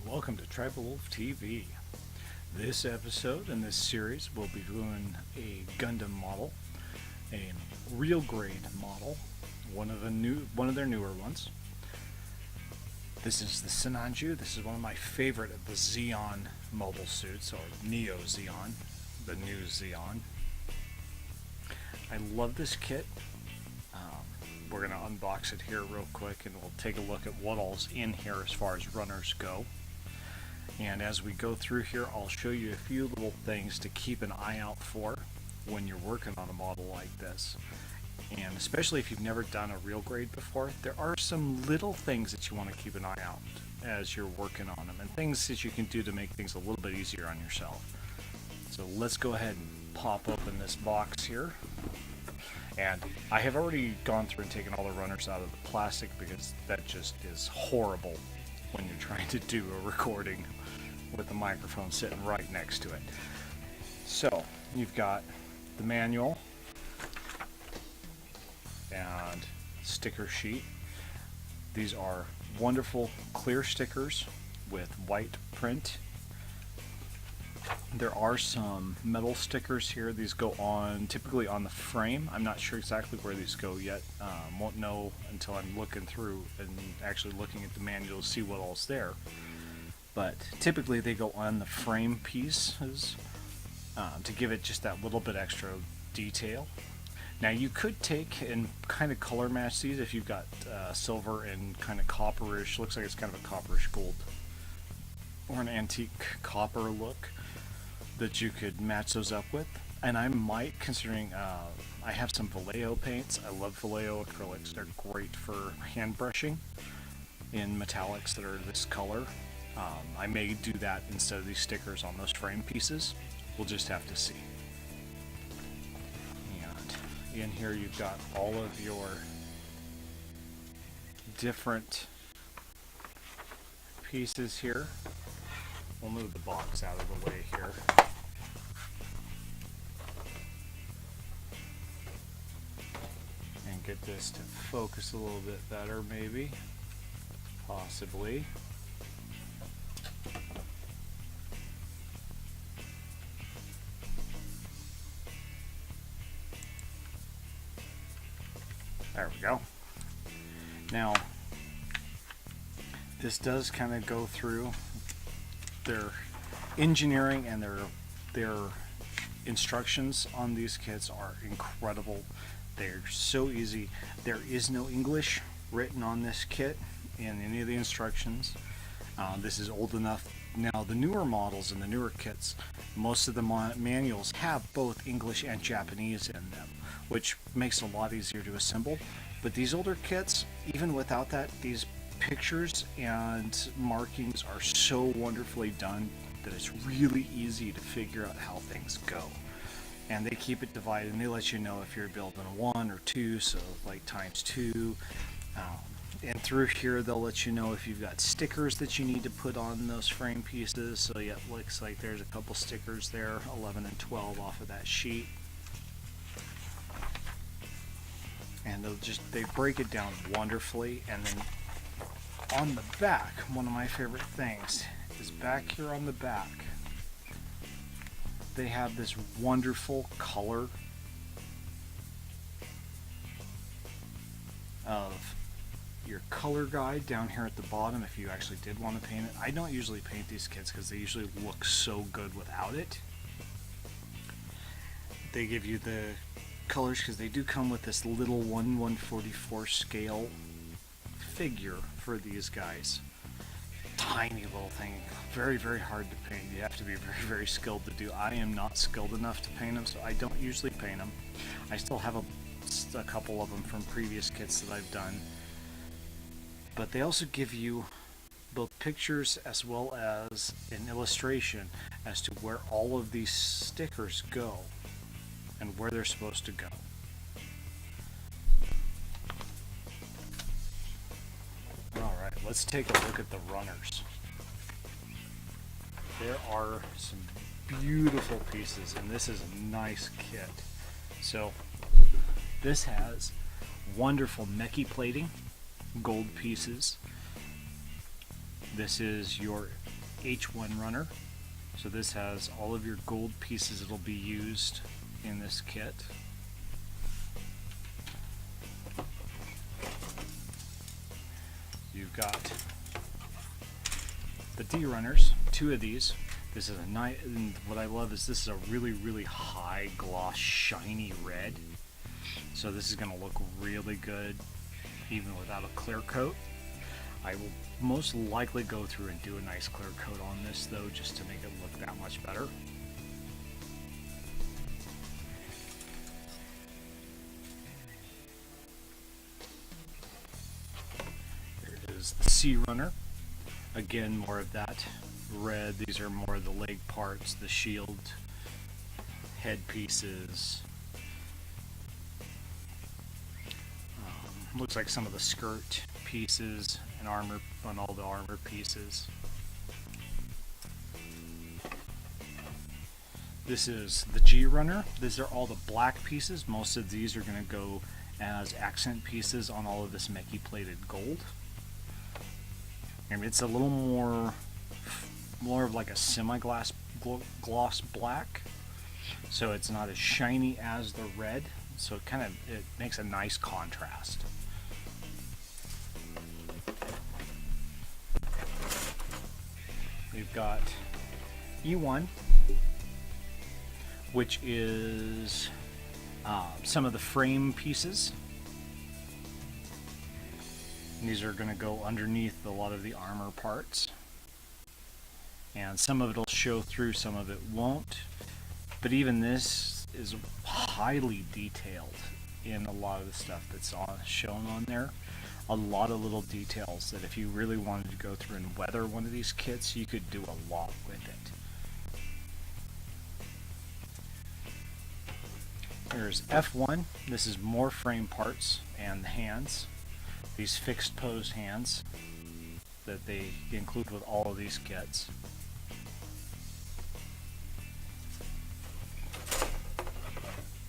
Welcome to Tribal Wolf TV. This episode in this series we'll be doing a Gundam model, a real grade model, one of their newer ones. This is the Sinanju. This is one of my favorite of the Zeon mobile suits, or Neo Zeon, the new Zeon. I love this kit. We're going to unbox it here real quick and we'll take a look at what all's in here as far as runners go. And as we go through here, I'll show you a few little things to keep an eye out for when you're working on a model like this. And especially if you've never done a real grade before, there are some little things that you want to keep an eye out as you're working on them, and things that you can do to make things a little bit easier on yourself. So let's go ahead and pop open this box here. And I have already gone through and taken all the runners out of the plastic because that just is horrible when you're trying to do a recording with the microphone sitting right next to it. So you've got the manual and sticker sheet. These are wonderful clear stickers with white print. There are some metal stickers here. These go on typically on the frame. I'm not sure exactly where these go yet. Won't know until I'm looking through and actually looking at the manual to see what all's there. But typically they go on the frame pieces to give it just that little bit extra detail. Now you could take and kind of color match these if you've got silver and kind of copperish. Looks like it's kind of a copperish gold or an antique copper look that you could match those up with. And I might, considering I have some Vallejo paints. I love Vallejo acrylics. They're great for hand brushing in metallics that are this color. I may do that instead of these stickers on those frame pieces. We'll just have to see. And in here you've got all of your different pieces here. We'll move the box out of the way here. And get this to focus a little bit better, maybe. Possibly. There we go. Now, this does kind of go through their engineering, and their instructions on these kits are incredible. They're so easy. There is no English written on this kit in any of the instructions. This is old enough. Now the newer models and the newer kits, most of the manuals have both English and Japanese in them, which makes it a lot easier to assemble. But these older kits, even without that, these pictures and markings are so wonderfully done that it's really easy to figure out how things go. And they keep it divided, and they let you know if you're building a 1 or 2, so like times 2. And through here they'll let you know if you've got stickers that you need to put on those frame pieces. So yeah, it looks like there's a couple stickers there, 11 and 12 off of that sheet. And they break it down wonderfully. And then on the back, one of my favorite things is back here on the back, they have this wonderful color of your color guide down here at the bottom if you actually did want to paint it. I don't usually paint these kits because they usually look so good without it. They give you the colors because they do come with this little 1/144 scale figure for these guys. Tiny little thing, very, very hard to paint. You have to be very, very skilled to do. I am not skilled enough to paint them, so I don't usually paint them. I still have a couple of them from previous kits that I've done. But they also give you both pictures as well as an illustration as to where all of these stickers go and where they're supposed to go. Alright, let's take a look at the runners. There are some beautiful pieces, and this is a nice kit. So this has wonderful mechie plating, gold pieces. This is your H1 runner. So this has all of your gold pieces that'll be used in this kit. You've got the D runners, 2 of these. This is a nice, and what I love is this is a really high gloss shiny red. So this is going to look really good even without a clear coat. I will most likely go through and do a nice clear coat on this though, just to make it look that much better. There is the C runner. Again, more of that red. These are more of the leg parts, the shield, head pieces. Looks like some of the skirt pieces and armor on all the armor pieces. This is the G runner. These are all the black pieces. Most of these are going to go as accent pieces on all of this Meki plated gold. And it's a little more of like a semi-gloss black, so it's not as shiny as the red. So it makes a nice contrast. We've got E1, which is some of the frame pieces. And these are going to go underneath a lot of the armor parts. And some of it will show through, some of it won't. But even this is highly detailed in a lot of the stuff that's shown on there. A lot of little details that if you really wanted to go through and weather one of these kits, you could do a lot with it. Here's F1. This is more frame parts and the hands. These fixed pose hands that they include with all of these kits.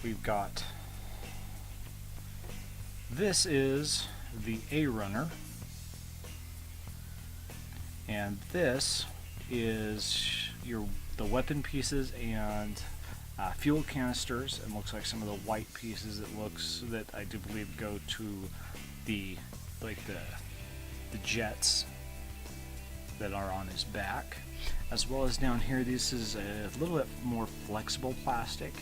We've got, this is the A runner, and this is the weapon pieces and fuel canisters, and looks like some of the white pieces that I do believe go to the jets that are on his back, as well as down here. This is a little bit more flexible plastic.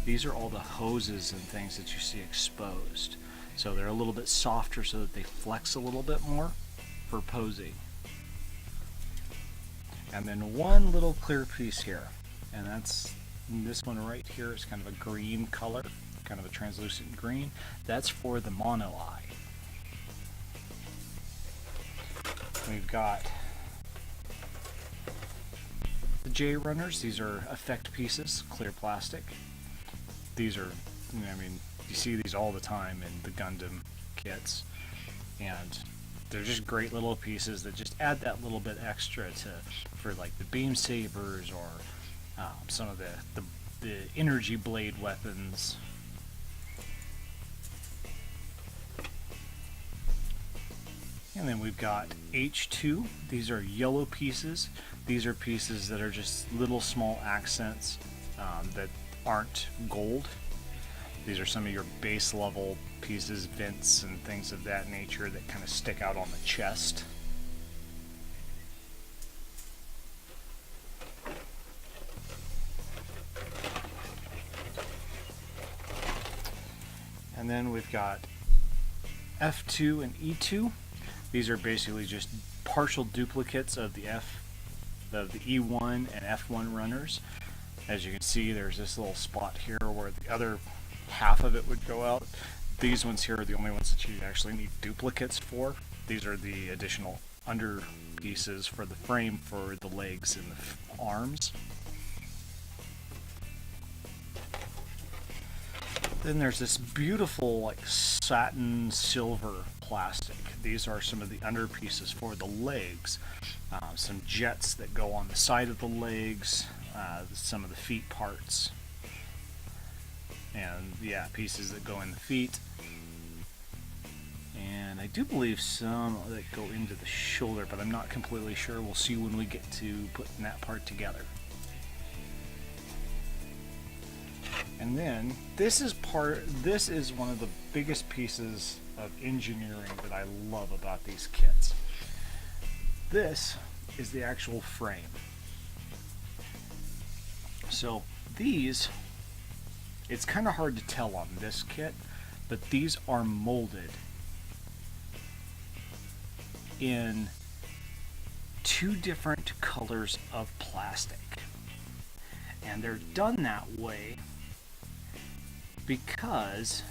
These are all the hoses and things that you see exposed, so they're a little bit softer so that they flex a little bit more for posing. And then one little clear piece here, and that's this one right here. Is kind of a green color, kind of a translucent green. That's for the mono eye. We've got the J runners. These are effect pieces, clear plastic. These are, I mean, you see these all the time in the Gundam kits, and they're just great little pieces that just add that little bit extra for like the beam sabers or some of the energy blade weapons. And then we've got H2. These are yellow pieces. These are pieces that are just little small accents that aren't gold. These are some of your base level pieces, vents and things of that nature that kind of stick out on the chest. And then we've got F2 and E2. These are basically just partial duplicates of the E1 and F1 runners. As you can see, there's this little spot here where the other half of it would go out. These ones here are the only ones that you actually need duplicates for. These are the additional under pieces for the frame for the legs and the arms. Then there's this beautiful like satin silver plastic. These are some of the under pieces for the legs. Some jets that go on the side of the legs, some of the feet parts, and yeah, pieces that go in the feet. And I do believe some that go into the shoulder, but I'm not completely sure. We'll see when we get to putting that part together. And then this is one of the biggest pieces of engineering that I love about these kits. This is the actual frame. So these, it's kind of hard to tell on this kit, but these are molded in 2 different colors of plastic. And they're done that way because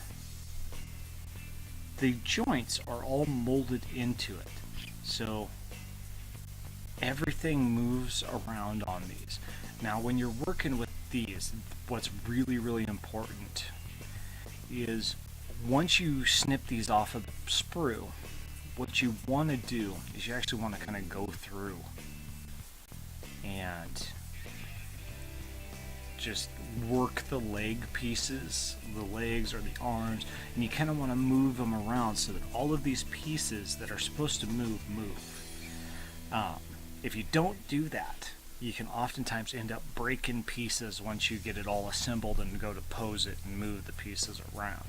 the joints are all molded into it. So everything moves around on these. Now when you're working with these, what's really important is once you snip these off of the sprue, what you want to do is you actually want to kind of go through and just work the leg pieces, the legs or the arms, and you kind of want to move them around so that all of these pieces that are supposed to move. If you don't do that, you can oftentimes end up breaking pieces once you get it all assembled and go to pose it and move the pieces around.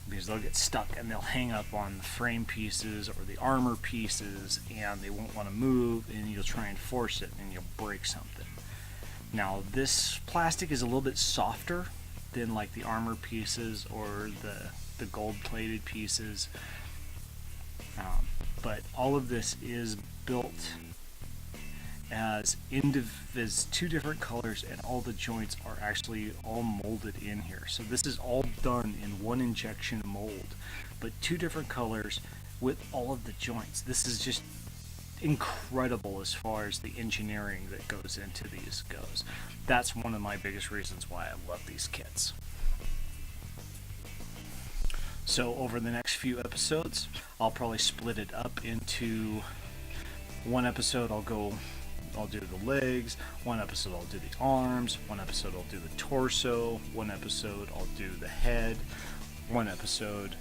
Because they'll get stuck and they'll hang up on the frame pieces or the armor pieces and they won't want to move, and you'll try and force it and you'll break something. Now this plastic is a little bit softer than like the armor pieces or the gold plated pieces, but all of this is built as 2 different colors, and all the joints are actually all molded in here. So this is all done in 1 injection mold, but 2 different colors with all of the joints. This is just incredible as far as the engineering that goes into these goes. That's one of my biggest reasons why I love these kits. So over the next few episodes, I'll probably split it up into one episode I'll do the legs, one episode I'll do the arms, one episode I'll do the torso, one episode I'll do the head, one episode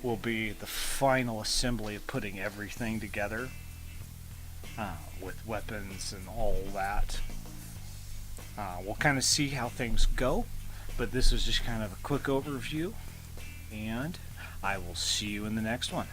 will be the final assembly of putting everything together with weapons and all that. We'll kind of see how things go, but this is just kind of a quick overview, and I will see you in the next one.